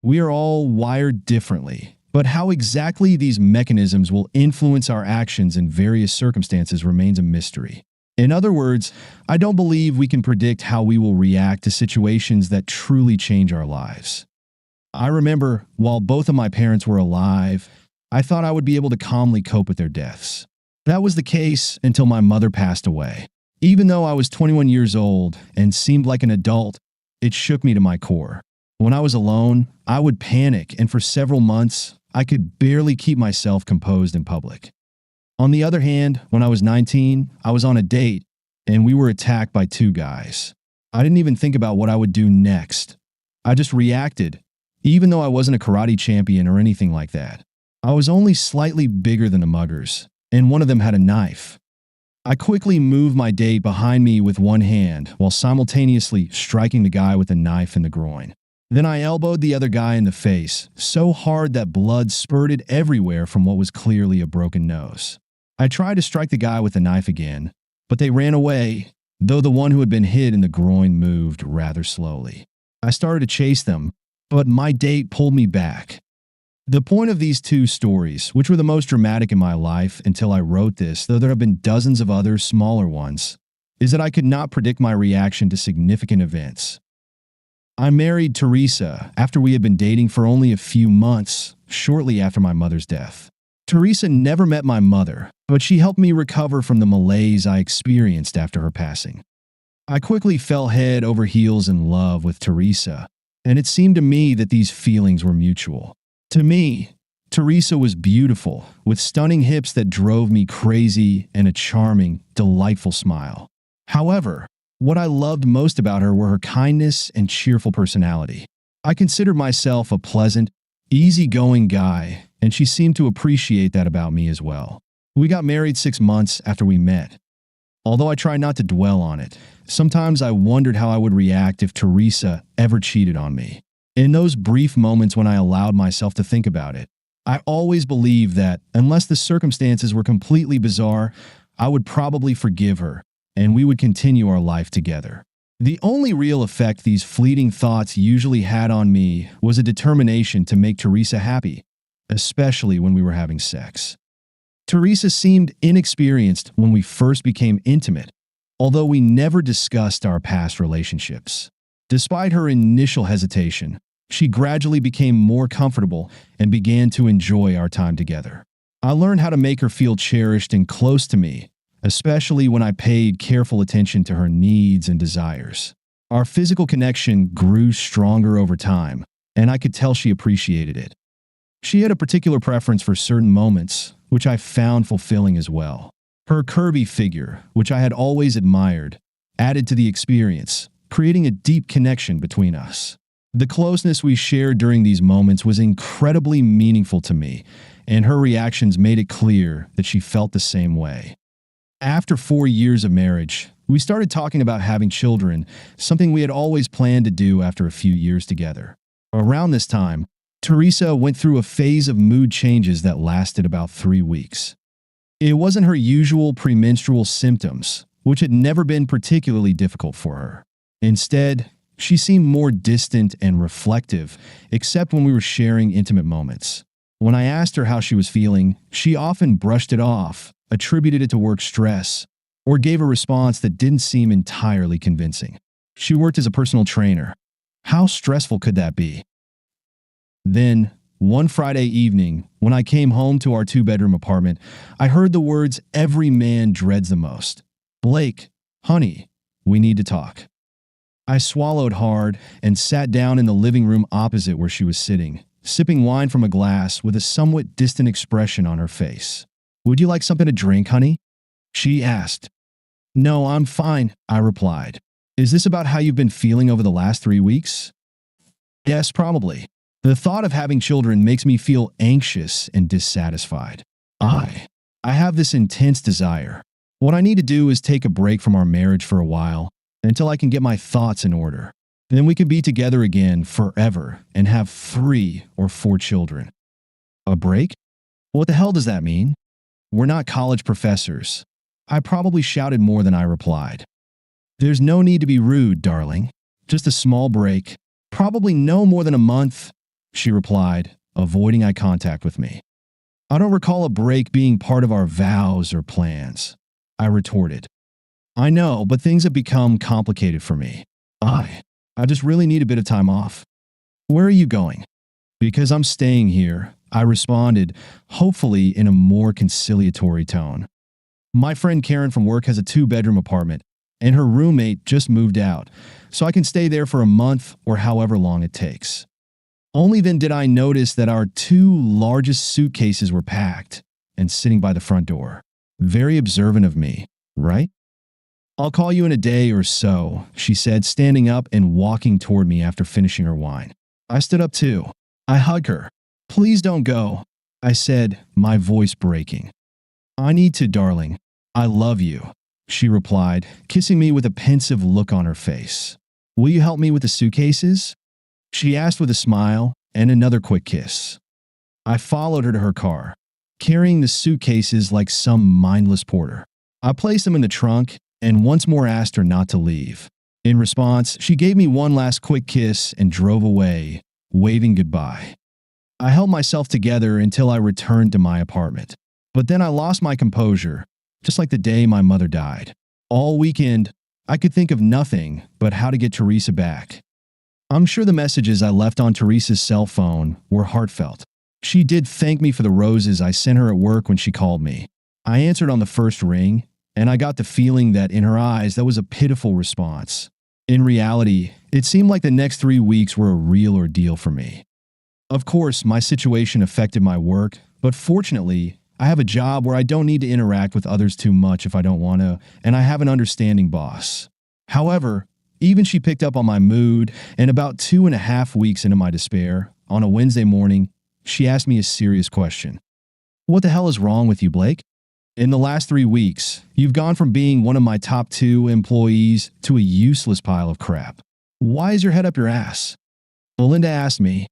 We are all wired differently, but how exactly these mechanisms will influence our actions in various circumstances remains a mystery. In other words, I don't believe we can predict how we will react to situations that truly change our lives. I remember, while both of my parents were alive, I thought I would be able to calmly cope with their deaths. That was the case until my mother passed away. Even though I was 21 years old and seemed like an adult, it shook me to my core. When I was alone, I would panic, and for several months, I could barely keep myself composed in public. On the other hand, when I was 19, I was on a date, and we were attacked by two guys. I didn't even think about what I would do next. I just reacted, even though I wasn't a karate champion or anything like that. I was only slightly bigger than the muggers, and one of them had a knife. I quickly moved my date behind me with one hand while simultaneously striking the guy with a knife in the groin. Then I elbowed the other guy in the face, so hard that blood spurted everywhere from what was clearly a broken nose. I tried to strike the guy with the knife again, but they ran away, though the one who had been hit in the groin moved rather slowly. I started to chase them, but my date pulled me back. The point of these two stories, which were the most dramatic in my life until I wrote this, though there have been dozens of other smaller ones, is that I could not predict my reaction to significant events. I married Teresa after we had been dating for only a few months, shortly after my mother's death. Teresa never met my mother, but she helped me recover from the malaise I experienced after her passing. I quickly fell head over heels in love with Teresa, and it seemed to me that these feelings were mutual. To me, Teresa was beautiful, with stunning hips that drove me crazy and a charming, delightful smile. However, what I loved most about her were her kindness and cheerful personality. I considered myself a pleasant, easygoing guy, and she seemed to appreciate that about me as well. We got married 6 months after we met. Although I try not to dwell on it, sometimes I wondered how I would react if Teresa ever cheated on me. In those brief moments when I allowed myself to think about it, I always believed that, unless the circumstances were completely bizarre, I would probably forgive her, and we would continue our life together. The only real effect these fleeting thoughts usually had on me was a determination to make Teresa happy, especially when we were having sex. Teresa seemed inexperienced when we first became intimate, although we never discussed our past relationships. Despite her initial hesitation, she gradually became more comfortable and began to enjoy our time together. I learned how to make her feel cherished and close to me, especially when I paid careful attention to her needs and desires. Our physical connection grew stronger over time, and I could tell she appreciated it. She had a particular preference for certain moments, which I found fulfilling as well. Her curvy figure, which I had always admired, added to the experience, creating a deep connection between us. The closeness we shared during these moments was incredibly meaningful to me, and her reactions made it clear that she felt the same way. After 4 years of marriage, we started talking about having children, something we had always planned to do after a few years together. Around this time, Teresa went through a phase of mood changes that lasted about 3 weeks. It wasn't her usual premenstrual symptoms, which had never been particularly difficult for her. Instead, she seemed more distant and reflective, except when we were sharing intimate moments. When I asked her how she was feeling, she often brushed it off, attributed it to work stress, or gave a response that didn't seem entirely convincing. She worked as a personal trainer. How stressful could that be? Then, one Friday evening, when I came home to our 2-bedroom apartment, I heard the words every man dreads the most. "Blake, honey, we need to talk." I swallowed hard and sat down in the living room opposite where she was sitting, sipping wine from a glass with a somewhat distant expression on her face. "Would you like something to drink, honey?" she asked. "No, I'm fine," I replied. "Is this about how you've been feeling over the last 3 weeks?" "Yes, probably. The thought of having children makes me feel anxious and dissatisfied. I have this intense desire. What I need to do is take a break from our marriage for a while, until I can get my thoughts in order. Then we could be together again forever and have 3 or 4 children." "A break? What the hell does that mean?" "We're not college professors." I probably shouted more than I replied. "There's no need to be rude, darling. Just a small break. Probably no more than a month." she replied, avoiding eye contact with me. I don't recall a break being part of our vows or plans, I retorted. I know, but things have become complicated for me. I just really need a bit of time off. Where are you going? Because I'm staying here, I responded, hopefully in a more conciliatory tone. My friend Karen from work has a 2-bedroom apartment, and her roommate just moved out, so I can stay there for a month or however long it takes. Only then did I notice that our 2 largest suitcases were packed and sitting by the front door. Very observant of me, right? I'll call you in a day or so, she said, standing up and walking toward me after finishing her wine. I stood up too. I hugged her. Please don't go, I said, my voice breaking. I need to, darling. I love you, she replied, kissing me with a pensive look on her face. Will you help me with the suitcases? She asked with a smile and another quick kiss. I followed her to her car, carrying the suitcases like some mindless porter. I placed them in the trunk and once more asked her not to leave. In response, she gave me one last quick kiss and drove away, waving goodbye. I held myself together until I returned to my apartment. But then I lost my composure, just like the day my mother died. All weekend, I could think of nothing but how to get Teresa back. I'm sure the messages I left on Teresa's cell phone were heartfelt. She did thank me for the roses I sent her at work when she called me. I answered on the first ring, and I got the feeling that in her eyes that was a pitiful response. In reality, it seemed like the next 3 weeks were a real ordeal for me. Of course, my situation affected my work, but fortunately, I have a job where I don't need to interact with others too much if I don't want to, and I have an understanding boss. However, even she picked up on my mood, and about 2.5 weeks into my despair, on a Wednesday morning, she asked me a serious question. What the hell is wrong with you, Blake? In the last 3 weeks, you've gone from being one of my top 2 employees to a useless pile of crap. Why is your head up your ass? Belinda asked me.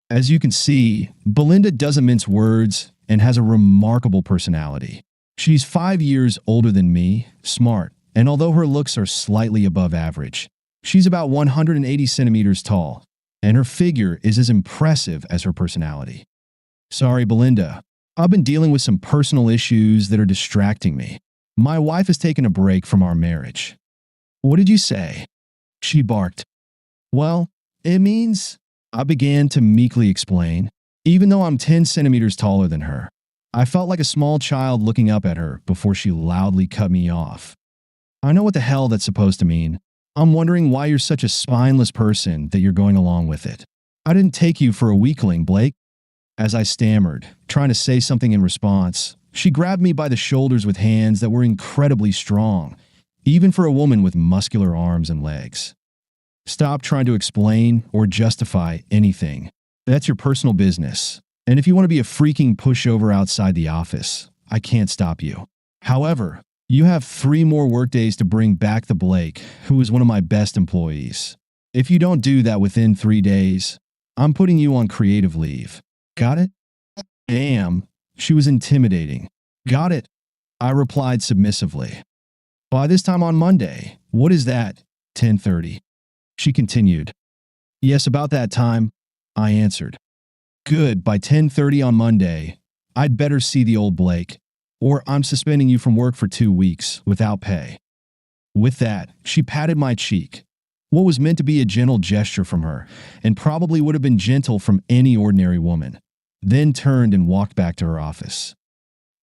As you can see, Belinda doesn't mince words and has a remarkable personality. She's 5 years older than me, smart, and although her looks are slightly above average, she's about 180 centimeters tall, and her figure is as impressive as her personality. Sorry, Belinda. I've been dealing with some personal issues that are distracting me. My wife has taken a break from our marriage. What did you say? She barked. Well, it means, I began to meekly explain, even though I'm 10 centimeters taller than her. I felt like a small child looking up at her before she loudly cut me off. I know what the hell that's supposed to mean. I'm wondering why you're such a spineless person that you're going along with it. I didn't take you for a weakling, Blake. As I stammered, trying to say something in response, she grabbed me by the shoulders with hands that were incredibly strong, even for a woman with muscular arms and legs. Stop trying to explain or justify anything. That's your personal business. And if you want to be a freaking pushover outside the office, I can't stop you. However, you have 3 more workdays to bring back the Blake, who is one of my best employees. If you don't do that within 3 days, I'm putting you on creative leave. Got it? Damn, she was intimidating. Got it, I replied submissively. By this time on Monday, what is that? 10:30. She continued. Yes, about that time, I answered. Good, by 10:30 on Monday, I'd better see the old Blake, or I'm suspending you from work for 2 weeks without pay. With that, she patted my cheek. What was meant to be a gentle gesture from her, and probably would have been gentle from any ordinary woman, then turned and walked back to her office.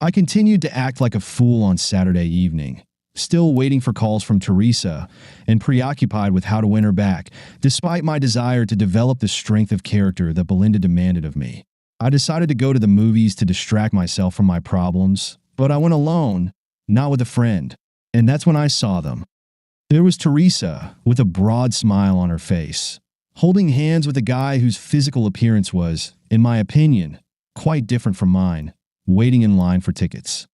I continued to act like a fool on Saturday evening, still waiting for calls from Teresa and preoccupied with how to win her back, despite my desire to develop the strength of character that Belinda demanded of me. I decided to go to the movies to distract myself from my problems, but I went alone, not with a friend, and that's when I saw them. There was Teresa, with a broad smile on her face, holding hands with a guy whose physical appearance was, in my opinion, quite different from mine, waiting in line for tickets.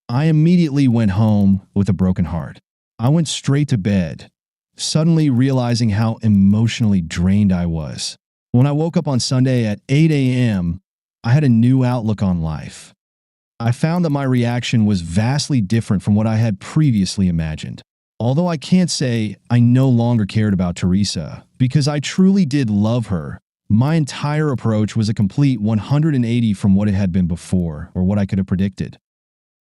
I immediately went home with a broken heart. I went straight to bed, suddenly realizing how emotionally drained I was. When I woke up on Sunday at 8 a.m., I had a new outlook on life. I found that my reaction was vastly different from what I had previously imagined. Although I can't say I no longer cared about Teresa, because I truly did love her, My entire approach was a complete 180 from what it had been before, or what I could have predicted.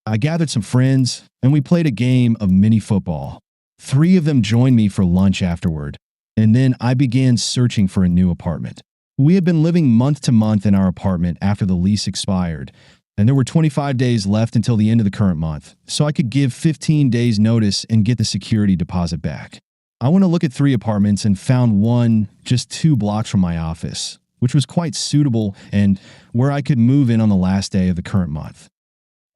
I gathered some friends, and we played a game of mini football. 3 of them joined me for lunch afterward, and then I began searching for a new apartment. We had been living month to month in our apartment after the lease expired, and there were 25 days left until the end of the current month, so I could give 15 days notice and get the security deposit back. I went to look at 3 apartments and found one just 2 blocks from my office, which was quite suitable and where I could move in on the last day of the current month.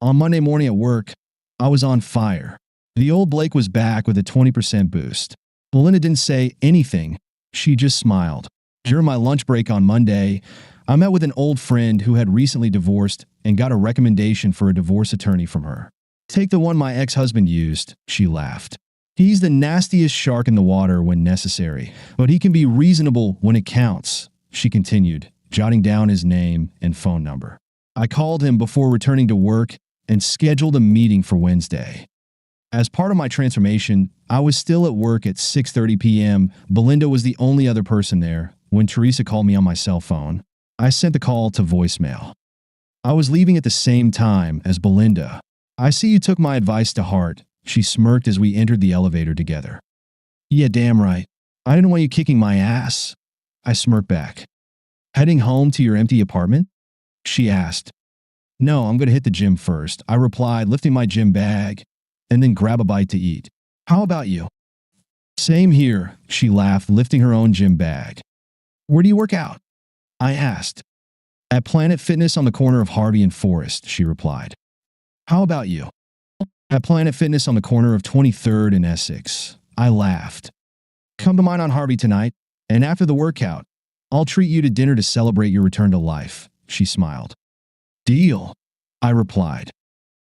On Monday morning at work, I was on fire. The old Blake was back with a 20% boost. Belinda didn't say anything. She just smiled. During my lunch break on Monday, I met with an old friend who had recently divorced and got a recommendation for a divorce attorney from her. "Take the one my ex-husband used," she laughed. "He's the nastiest shark in the water when necessary, but he can be reasonable when it counts," she continued, jotting down his name and phone number. I called him before returning to work and scheduled a meeting for Wednesday. As part of my transformation, I was still at work at 6:30 p.m. Belinda was the only other person there when Teresa called me on my cell phone. I sent the call to voicemail. I was leaving at the same time as Belinda. "I see you took my advice to heart," she smirked as we entered the elevator together. "Yeah, damn right. I didn't want you kicking my ass." I smirked back. "Heading home to your empty apartment?" she asked. "No, I'm going to hit the gym first," I replied, lifting my gym bag, and then grab a bite to eat. "How about you?" "Same here," she laughed, lifting her own gym bag. "Where do you work out?" I asked. "At Planet Fitness on the corner of Harvey and Forest," she replied. "How about you?" "At Planet Fitness on the corner of 23rd and Essex." I laughed. "Come to mine on Harvey tonight, and after the workout, I'll treat you to dinner to celebrate your return to life," she smiled. "Deal," I replied.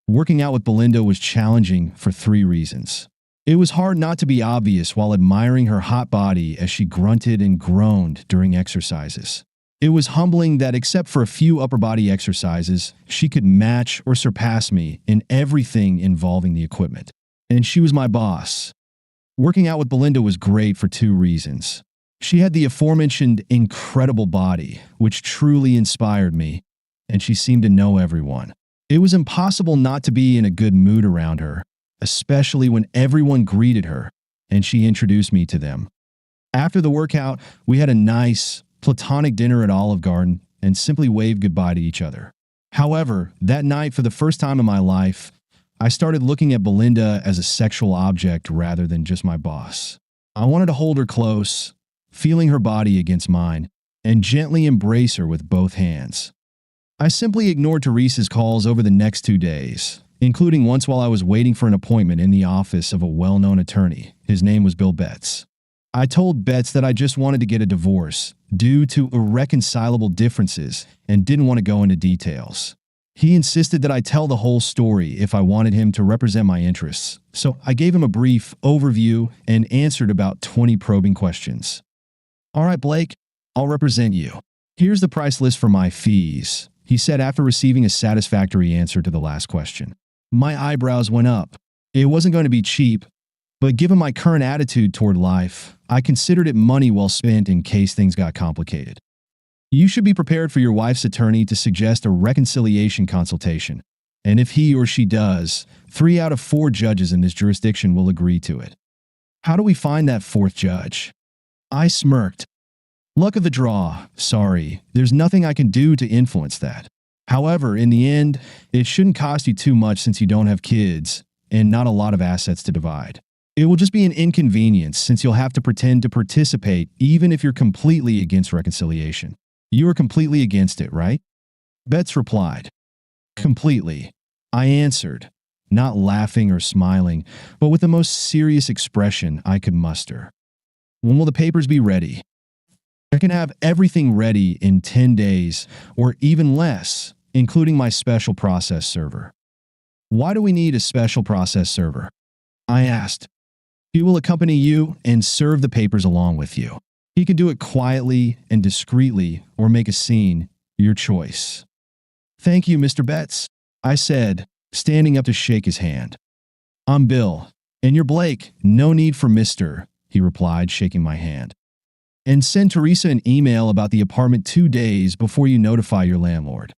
Working out with Belinda was challenging for 3 reasons. It was hard not to be obvious while admiring her hot body as she grunted and groaned during exercises. It was humbling that except for a few upper body exercises, she could match or surpass me in everything involving the equipment. And she was my boss. Working out with Belinda was great for 2 reasons. She had the aforementioned incredible body, which truly inspired me, and she seemed to know everyone. It was impossible not to be in a good mood around her, especially when everyone greeted her and she introduced me to them. After the workout, we had a nice, platonic dinner at Olive Garden and simply waved goodbye to each other. However, that night, for the first time in my life, I started looking at Belinda as a sexual object rather than just my boss. I wanted to hold her close, feeling her body against mine, and gently embrace her with both hands. I simply ignored Teresa's calls over the next 2 days, including once while I was waiting for an appointment in the office of a well-known attorney. His name was Bill Betts. I told Betts that I just wanted to get a divorce due to irreconcilable differences and didn't want to go into details. He insisted that I tell the whole story if I wanted him to represent my interests, so I gave him a brief overview and answered about 20 probing questions. "All right, Blake, I'll represent you. Here's the price list for my fees," he said after receiving a satisfactory answer to the last question. My eyebrows went up. It wasn't going to be cheap, but given my current attitude toward life, I considered it money well spent in case things got complicated. "You should be prepared for your wife's attorney to suggest a reconciliation consultation, and if he or she does, 3 out of 4 judges in this jurisdiction will agree to it." "How do we find that 4th judge?" I smirked. "Luck of the draw. Sorry, there's nothing I can do to influence that. However, in the end, it shouldn't cost you too much since you don't have kids and not a lot of assets to divide. It will just be an inconvenience since you'll have to pretend to participate even if you're completely against reconciliation. You are completely against it, right?" Betts replied. "Completely," I answered, not laughing or smiling, but with the most serious expression I could muster. "When will the papers be ready?" "I can have everything ready in 10 days or even less, including my special process server." "Why do we need a special process server?" I asked. "He will accompany you and serve the papers along with you. He can do it quietly and discreetly or make a scene, your choice." "Thank you, Mr. Betts," I said, standing up to shake his hand. "I'm Bill, and you're Blake. No need for Mr.," he replied, shaking my hand. And send Teresa an email about the apartment 2 days before you notify your landlord.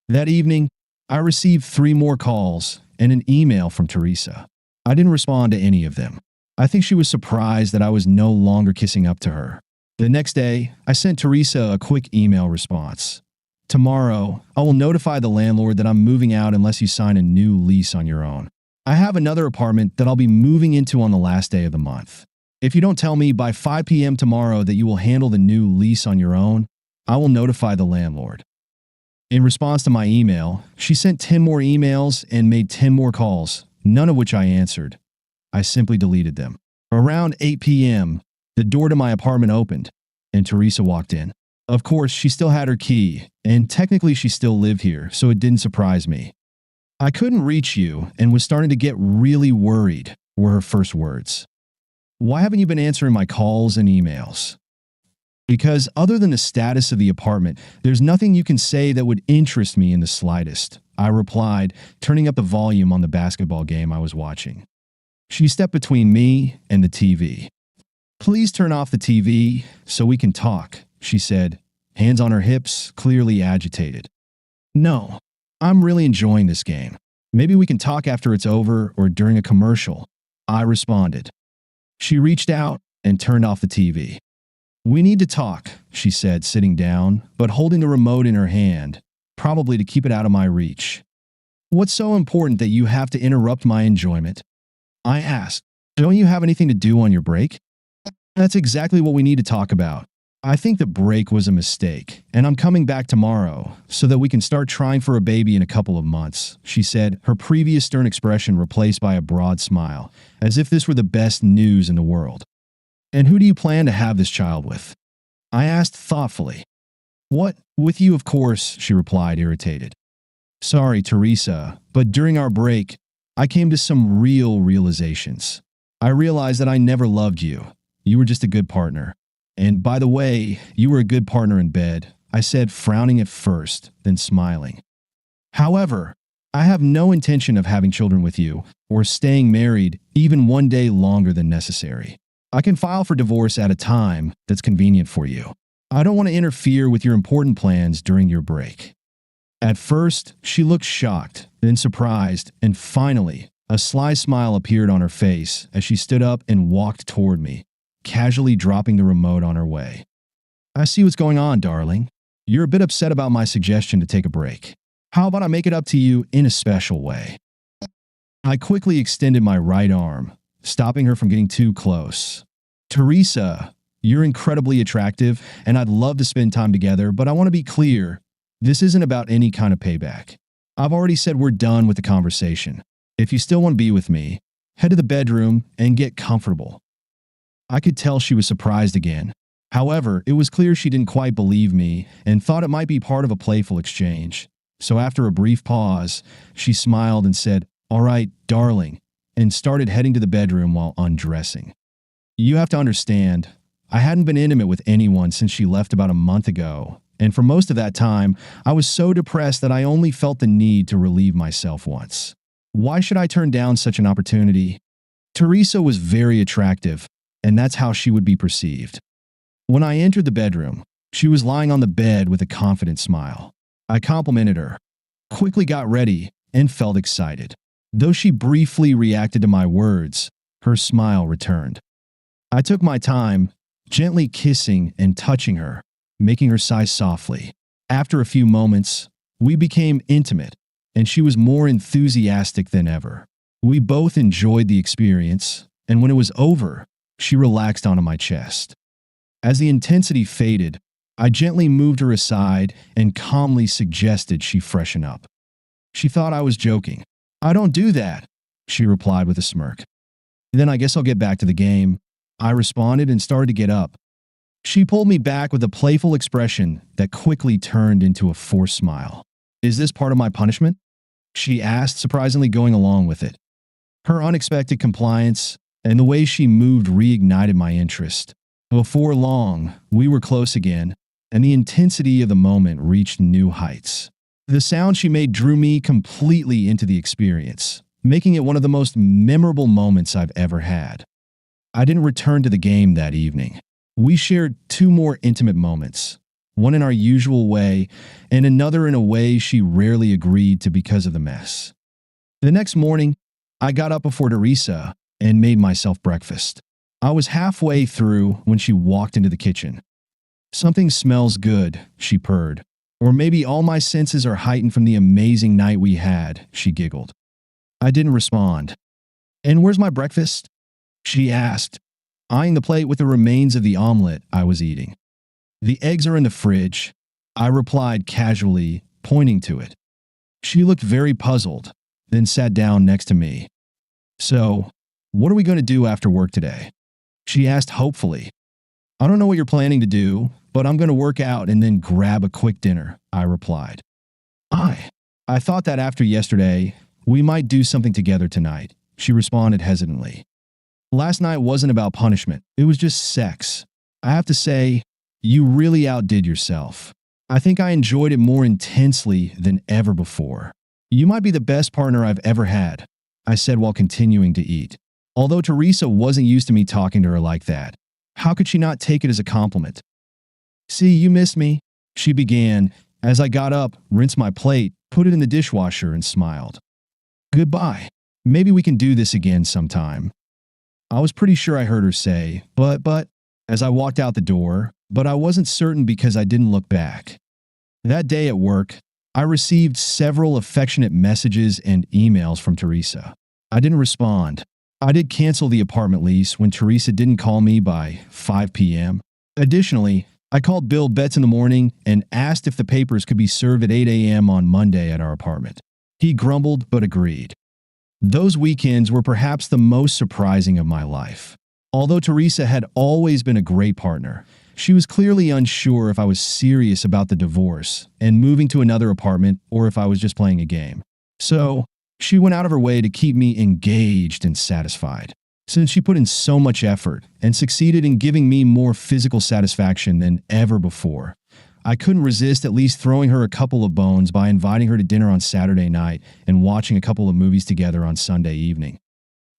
That evening, I received 3 more calls and an email from Teresa. I didn't respond to any of them. I think she was surprised that I was no longer kissing up to her. The next day, I sent Teresa a quick email response. Tomorrow, I will notify the landlord that I'm moving out unless you sign a new lease on your own. I have another apartment that I'll be moving into on the last day of the month. If you don't tell me by 5 p.m. tomorrow that you will handle the new lease on your own, I will notify the landlord. In response to my email, she sent 10 more emails and made 10 more calls, none of which I answered. I simply deleted them. Around 8 p.m., the door to my apartment opened, and Teresa walked in. Of course, she still had her key, and technically she still lived here, so it didn't surprise me. "I couldn't reach you and was starting to get really worried," were her first words. "Why haven't you been answering my calls and emails?" "Because other than the status of the apartment, there's nothing you can say that would interest me in the slightest," I replied, turning up the volume on the basketball game I was watching. She stepped between me and the TV. "Please turn off the TV so we can talk," she said, hands on her hips, clearly agitated. "No, I'm really enjoying this game. Maybe we can talk after it's over or during a commercial," I responded. She reached out and turned off the TV. "We need to talk," she said, sitting down, but holding the remote in her hand, probably to keep it out of my reach. "What's so important that you have to interrupt my enjoyment?" I asked. "Don't you have anything to do on your break?" "That's exactly what we need to talk about. I think the break was a mistake, and I'm coming back tomorrow so that we can start trying for a baby in a couple of months," she said, her previous stern expression replaced by a broad smile, as if this were the best news in the world. "And who do you plan to have this child with?" I asked thoughtfully. "What, with you, of course," she replied, irritated. "Sorry, Teresa, but during our break, I came to some real realizations. I realized that I never loved you. You were just a good partner. And by the way, you were a good partner in bed," I said, frowning at first, then smiling. "However, I have no intention of having children with you or staying married even one day longer than necessary. I can file for divorce at a time that's convenient for you. I don't want to interfere with your important plans during your break." At first, she looked shocked, then surprised, and finally, a sly smile appeared on her face as she stood up and walked toward me, casually dropping the remote on her way. "I see what's going on, darling. You're a bit upset about my suggestion to take a break. How about I make it up to you in a special way?" I quickly extended my right arm, stopping her from getting too close. "Teresa, you're incredibly attractive, and I'd love to spend time together, but I want to be clear. This isn't about any kind of payback. I've already said we're done with the conversation. If you still want to be with me, head to the bedroom and get comfortable." I could tell she was surprised again. However, it was clear she didn't quite believe me and thought it might be part of a playful exchange. So after a brief pause, she smiled and said, "All right, darling," and started heading to the bedroom while undressing. You have to understand, I hadn't been intimate with anyone since she left about a month ago, and for most of that time, I was so depressed that I only felt the need to relieve myself once. Why should I turn down such an opportunity? Teresa was very attractive, and that's how she would be perceived. When I entered the bedroom, she was lying on the bed with a confident smile. I complimented her, quickly got ready, and felt excited. Though she briefly reacted to my words, her smile returned. I took my time, gently kissing and touching her, making her sigh softly. After a few moments, we became intimate, and she was more enthusiastic than ever. We both enjoyed the experience, and when it was over, she relaxed onto my chest. As the intensity faded, I gently moved her aside and calmly suggested she freshen up. She thought I was joking. "I don't do that," she replied with a smirk. "Then I guess I'll get back to the game," I responded and started to get up. She pulled me back with a playful expression that quickly turned into a forced smile. "Is this part of my punishment?" she asked, surprisingly going along with it. Her unexpected compliance and the way she moved reignited my interest. Before long, we were close again, and the intensity of the moment reached new heights. The sound she made drew me completely into the experience, making it one of the most memorable moments I've ever had. I didn't return to the game that evening. We shared two more intimate moments, one in our usual way and another in a way she rarely agreed to because of the mess. The next morning, I got up before Teresa and made myself breakfast. I was halfway through when she walked into the kitchen. "Something smells good," she purred. "Or maybe all my senses are heightened from the amazing night we had," she giggled. I didn't respond. "And where's my breakfast?" she asked, eyeing the plate with the remains of the omelet I was eating. "The eggs are in the fridge," I replied casually, pointing to it. She looked very puzzled, then sat down next to me. "So, what are we going to do after work today?" she asked hopefully. "I don't know what you're planning to do, but I'm going to work out and then grab a quick dinner," I replied. I thought that after yesterday, we might do something together tonight," she responded hesitantly. "Last night wasn't about punishment, it was just sex. I have to say, you really outdid yourself. I think I enjoyed it more intensely than ever before. You might be the best partner I've ever had," I said while continuing to eat. Although Teresa wasn't used to me talking to her like that, how could she not take it as a compliment? "See, you missed me," she began as I got up, rinsed my plate, put it in the dishwasher, and smiled. "Goodbye. Maybe we can do this again sometime." I was pretty sure I heard her say, but, as I walked out the door, but I wasn't certain because I didn't look back. That day at work, I received several affectionate messages and emails from Teresa. I didn't respond. I did cancel the apartment lease when Teresa didn't call me by 5 p.m. Additionally, I called Bill Betts in the morning and asked if the papers could be served at 8 a.m. on Monday at our apartment. He grumbled but agreed. Those weekends were perhaps the most surprising of my life. Although Teresa had always been a great partner, she was clearly unsure if I was serious about the divorce and moving to another apartment or if I was just playing a game. So, she went out of her way to keep me engaged and satisfied. Since she put in so much effort and succeeded in giving me more physical satisfaction than ever before, I couldn't resist at least throwing her a couple of bones by inviting her to dinner on Saturday night and watching a couple of movies together on Sunday evening.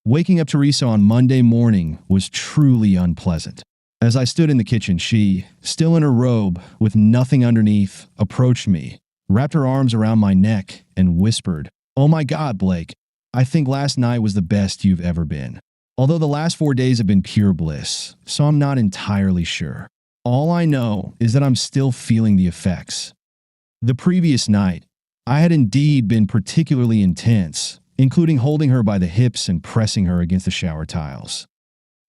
Waking up Teresa on Monday morning was truly unpleasant. As I stood in the kitchen, she, still in her robe with nothing underneath, approached me, wrapped her arms around my neck, and whispered, "Oh my God, Blake, I think last night was the best you've ever been." Although the last 4 days have been pure bliss, so I'm not entirely sure. All I know is that I'm still feeling the effects. The previous night, I had indeed been particularly intense, including holding her by the hips and pressing her against the shower tiles.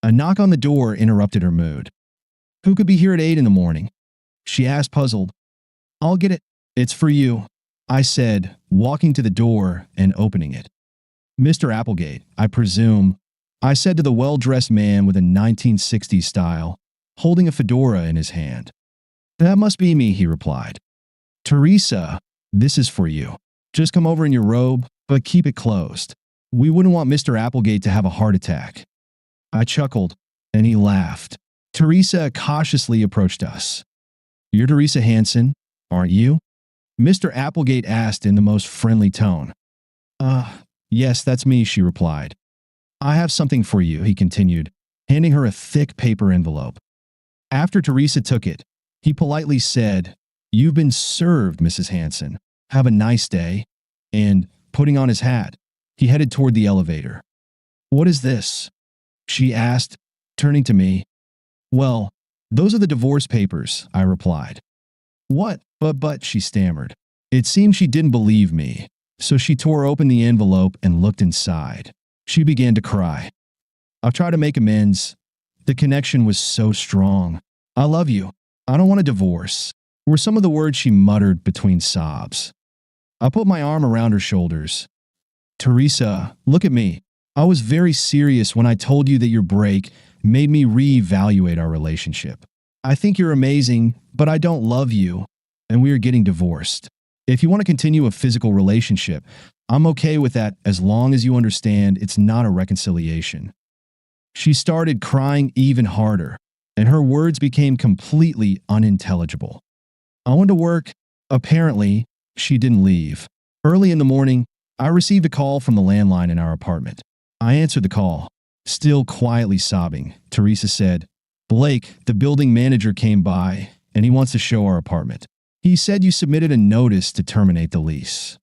A knock on the door interrupted her mood. "Who could be here at 8 in the morning?" she asked, puzzled. "I'll get it. It's for you," I said, walking to the door and opening it. "Mr. Applegate, I presume," I said to the well-dressed man with a 1960s style, holding a fedora in his hand. "That must be me," he replied. "Teresa, this is for you. Just come over in your robe, but keep it closed. We wouldn't want Mr. Applegate to have a heart attack." I chuckled, and he laughed. Teresa cautiously approached us. "You're Teresa Hansen, aren't you?" Mr. Applegate asked in the most friendly tone. Yes, that's me," she replied. "I have something for you," he continued, handing her a thick paper envelope. After Teresa took it, he politely said, "You've been served, Mrs. Hansen. Have a nice day." And, putting on his hat, he headed toward the elevator. "What is this?" she asked, turning to me. "Well, those are the divorce papers," I replied. "What? But," she stammered. It seemed she didn't believe me, so she tore open the envelope and looked inside. She began to cry. I'll try to make amends. The connection was so strong. "I love you. I don't want a divorce," were some of the words she muttered between sobs. I put my arm around her shoulders. "Teresa, look at me. I was very serious when I told you that your break made me reevaluate our relationship. I think you're amazing, but I don't love you, and we are getting divorced. If you want to continue a physical relationship, I'm okay with that as long as you understand it's not a reconciliation." She started crying even harder, and her words became completely unintelligible. I went to work. Apparently, she didn't leave. Early in the morning, I received a call from the landline in our apartment. I answered the call. Still quietly sobbing, Teresa said, Blake, the building manager, came by, and he wants to show our apartment. He said you submitted a notice to terminate the lease.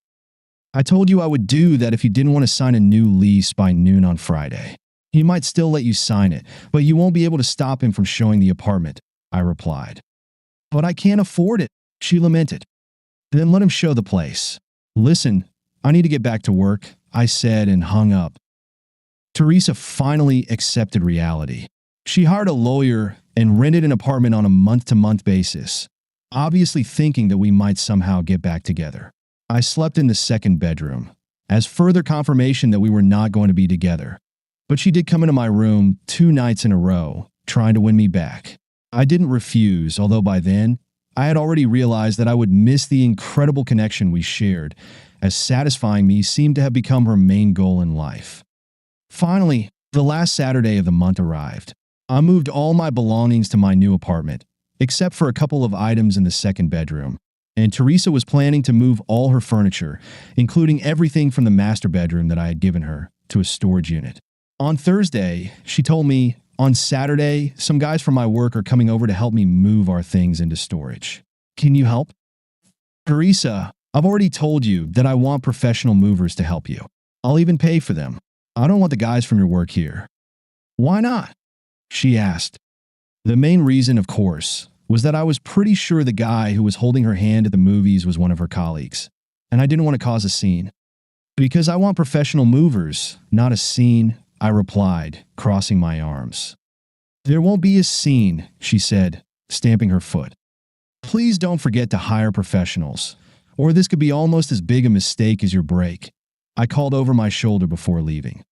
I told you I would do that if you didn't want to sign a new lease by noon on Friday. He might still let you sign it, but you won't be able to stop him from showing the apartment, I replied. But I can't afford it, she lamented. Then let him show the place. Listen, I need to get back to work, I said and hung up. Teresa finally accepted reality. She hired a lawyer and rented an apartment on a month-to-month basis, obviously thinking that we might somehow get back together. I slept in the second bedroom, as further confirmation that we were not going to be together. But she did come into my room 2 nights in a row, trying to win me back. I didn't refuse, although by then, I had already realized that I would miss the incredible connection we shared, as satisfying me seemed to have become her main goal in life. Finally, the last Saturday of the month arrived. I moved all my belongings to my new apartment, except for a couple of items in the second bedroom, and Teresa was planning to move all her furniture, including everything from the master bedroom that I had given her, to a storage unit. On Thursday, she told me, on Saturday, some guys from my work are coming over to help me move our things into storage. Can you help? Teresa, I've already told you that I want professional movers to help you. I'll even pay for them. I don't want the guys from your work here. Why not? She asked. The main reason, of course, was that I was pretty sure the guy who was holding her hand at the movies was one of her colleagues, and I didn't want to cause a scene. Because I want professional movers, not a scene, I replied, crossing my arms. There won't be a scene, she said, stamping her foot. Please don't forget to hire professionals, or this could be almost as big a mistake as your break. I called over my shoulder before leaving.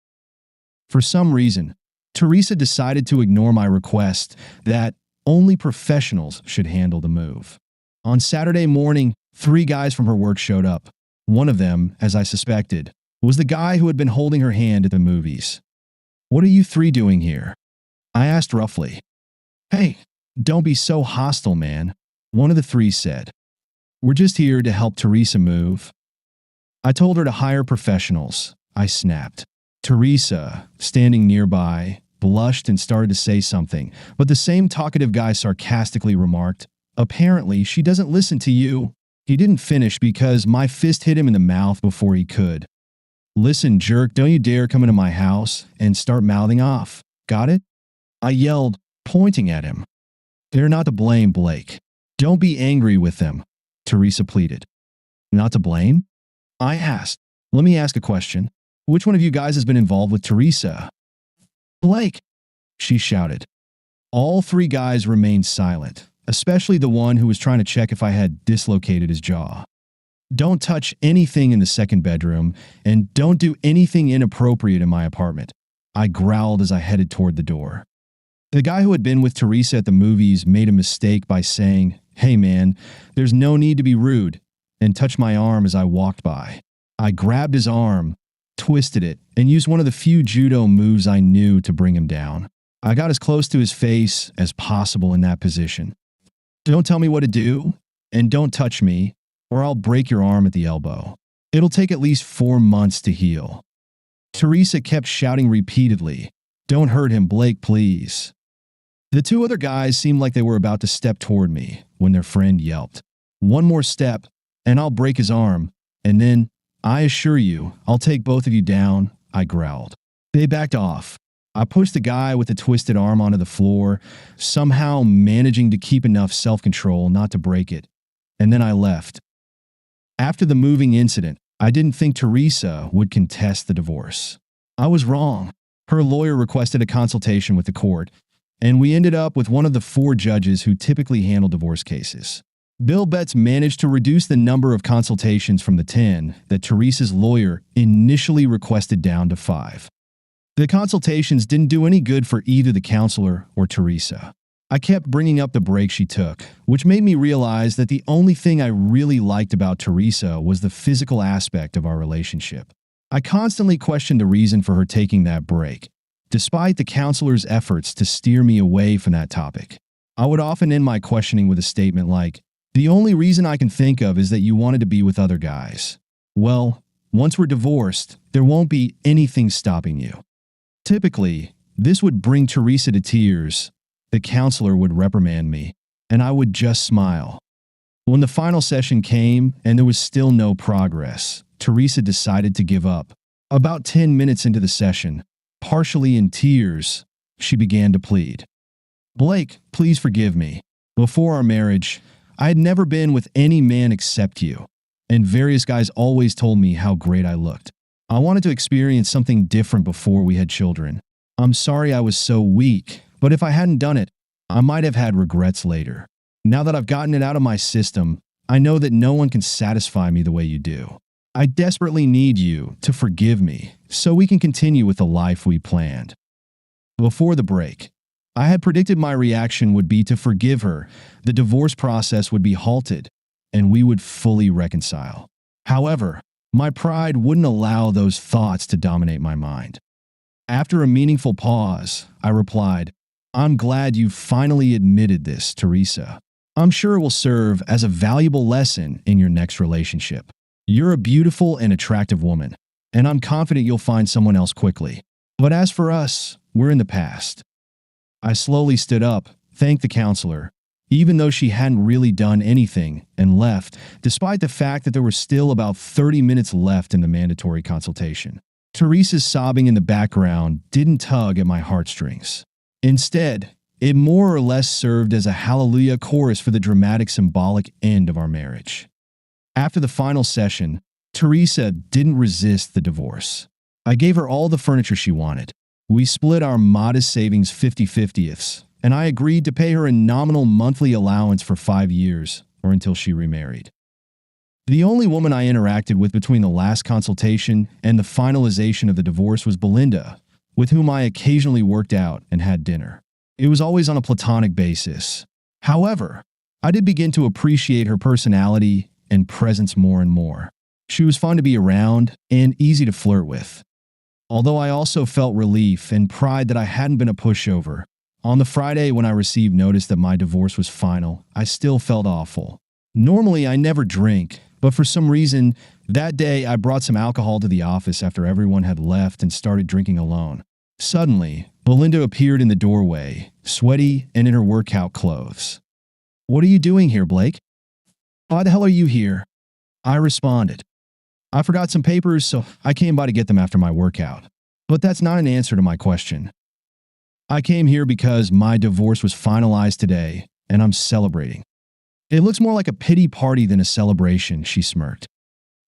For some reason, Teresa decided to ignore my request that only professionals should handle the move. On Saturday morning, 3 guys from her work showed up. One of them, as I suspected, was the guy who had been holding her hand at the movies. What are you 3 doing here? I asked roughly. Hey, don't be so hostile, man, one of the 3 said. We're just here to help Teresa move. I told her to hire professionals, I snapped. Teresa, standing nearby, blushed and started to say something, but the same talkative guy sarcastically remarked, Apparently, she doesn't listen to you. He didn't finish because my fist hit him in the mouth before he could. Listen, jerk, don't you dare come into my house and start mouthing off. Got it? I yelled, pointing at him. They're not to blame, Blake. Don't be angry with them, Teresa pleaded. Not to blame? I asked. Let me ask a question. Which one of you guys has been involved with Teresa? Blake, she shouted. All 3 guys remained silent, especially the one who was trying to check if I had dislocated his jaw. Don't touch anything in the second bedroom, and don't do anything inappropriate in my apartment, I growled as I headed toward the door. The guy who had been with Teresa at the movies made a mistake by saying, Hey man, there's no need to be rude, and touched my arm as I walked by. I grabbed his arm, twisted it, and used one of the few judo moves I knew to bring him down. I got as close to his face as possible in that position. Don't tell me what to do, and don't touch me, or I'll break your arm at the elbow. It'll take at least 4 months to heal. Teresa kept shouting repeatedly, Don't hurt him, Blake, please. The 2 other guys seemed like they were about to step toward me when their friend yelped, One more step, and I'll break his arm, and then, I assure you, I'll take both of you down, I growled. They backed off. I pushed the guy with the twisted arm onto the floor, somehow managing to keep enough self-control not to break it, and then I left. After the moving incident, I didn't think Teresa would contest the divorce. I was wrong. Her lawyer requested a consultation with the court, and we ended up with one of the 4 judges who typically handle divorce cases. Bill Betts managed to reduce the number of consultations from the 10 that Teresa's lawyer initially requested down to 5. The consultations didn't do any good for either the counselor or Teresa. I kept bringing up the break she took, which made me realize that the only thing I really liked about Teresa was the physical aspect of our relationship. I constantly questioned the reason for her taking that break, despite the counselor's efforts to steer me away from that topic. I would often end my questioning with a statement like, The only reason I can think of is that you wanted to be with other guys. Well, once we're divorced, there won't be anything stopping you. Typically, this would bring Teresa to tears, the counselor would reprimand me, and I would just smile. When the final session came and there was still no progress, Teresa decided to give up. About 10 minutes into the session, partially in tears, she began to plead. "Blake, please forgive me. Before our marriage, I had never been with any man except you, and various guys always told me how great I looked. I wanted to experience something different before we had children. I'm sorry I was so weak, but if I hadn't done it, I might have had regrets later. Now that I've gotten it out of my system, I know that no one can satisfy me the way you do. I desperately need you to forgive me so we can continue with the life we planned." Before the break, I had predicted my reaction would be to forgive her, the divorce process would be halted, and we would fully reconcile. However, my pride wouldn't allow those thoughts to dominate my mind. After a meaningful pause, I replied, "I'm glad you finally admitted this, Teresa. I'm sure it will serve as a valuable lesson in your next relationship. You're a beautiful and attractive woman, and I'm confident you'll find someone else quickly. But as for us, we're in the past." I slowly stood up, thanked the counselor, even though she hadn't really done anything, and left, despite the fact that there were still about 30 minutes left in the mandatory consultation. Teresa's sobbing in the background didn't tug at my heartstrings. Instead, it more or less served as a hallelujah chorus for the dramatic symbolic end of our marriage. After the final session, Teresa didn't resist the divorce. I gave her all the furniture she wanted. We split our modest savings 50-50ths, and I agreed to pay her a nominal monthly allowance for 5 years, or until she remarried. The only woman I interacted with between the last consultation and the finalization of the divorce was Belinda, with whom I occasionally worked out and had dinner. It was always on a platonic basis. However, I did begin to appreciate her personality and presence more and more. She was fun to be around and easy to flirt with. Although I also felt relief and pride that I hadn't been a pushover. On the Friday when I received notice that my divorce was final, I still felt awful. Normally, I never drink, but for some reason, that day I brought some alcohol to the office after everyone had left and started drinking alone. Suddenly, Belinda appeared in the doorway, sweaty and in her workout clothes. "What are you doing here, Blake?" "Why the hell are you here?" I responded. "I forgot some papers, so I came by to get them after my workout. But that's not an answer to my question. I came here because my divorce was finalized today, and I'm celebrating." "It looks more like a pity party than a celebration," she smirked.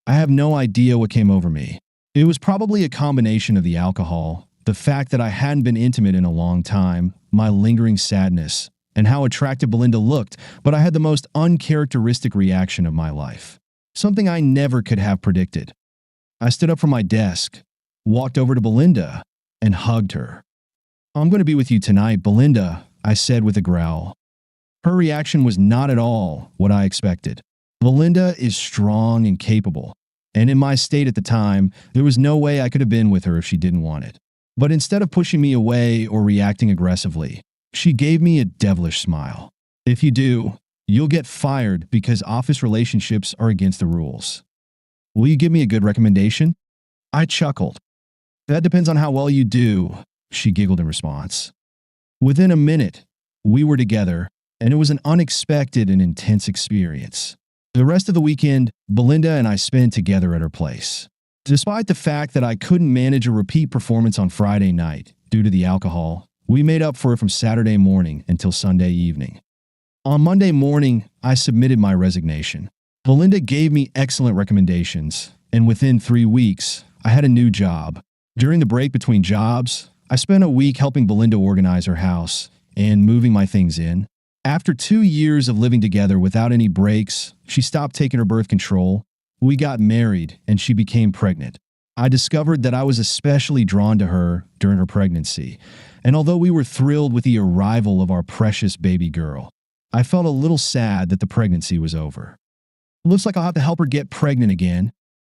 I have no idea what came over me. It was probably a combination of the alcohol, the fact that I hadn't been intimate in a long time, my lingering sadness, and how attractive Belinda looked, but I had the most uncharacteristic reaction of my life. Something I never could have predicted. I stood up from my desk, walked over to Belinda, and hugged her. "I'm going to be with you tonight, Belinda," I said with a growl. Her reaction was not at all what I expected. Belinda is strong and capable, and in my state at the time, there was no way I could have been with her if she didn't want it. But instead of pushing me away or reacting aggressively, she gave me a devilish smile. "If you do, you'll get fired because office relationships are against the rules. Will you give me a good recommendation?" I chuckled. "That depends on how well you do," she giggled in response. Within a minute, we were together, and it was an unexpected and intense experience. The rest of the weekend, Belinda and I spent together at her place. Despite the fact that I couldn't manage a repeat performance on Friday night due to the alcohol, we made up for it from Saturday morning until Sunday evening. On Monday morning, I submitted my resignation. Belinda gave me excellent recommendations, and within 3 weeks, I had a new job. During the break between jobs, I spent a week helping Belinda organize her house and moving my things in. After 2 years of living together without any breaks, she stopped taking her birth control. We got married, and she became pregnant. I discovered that I was especially drawn to her during her pregnancy, and although we were thrilled with the arrival of our precious baby girl, I felt a little sad that the pregnancy was over. "Looks like I'll have to help her get pregnant again,"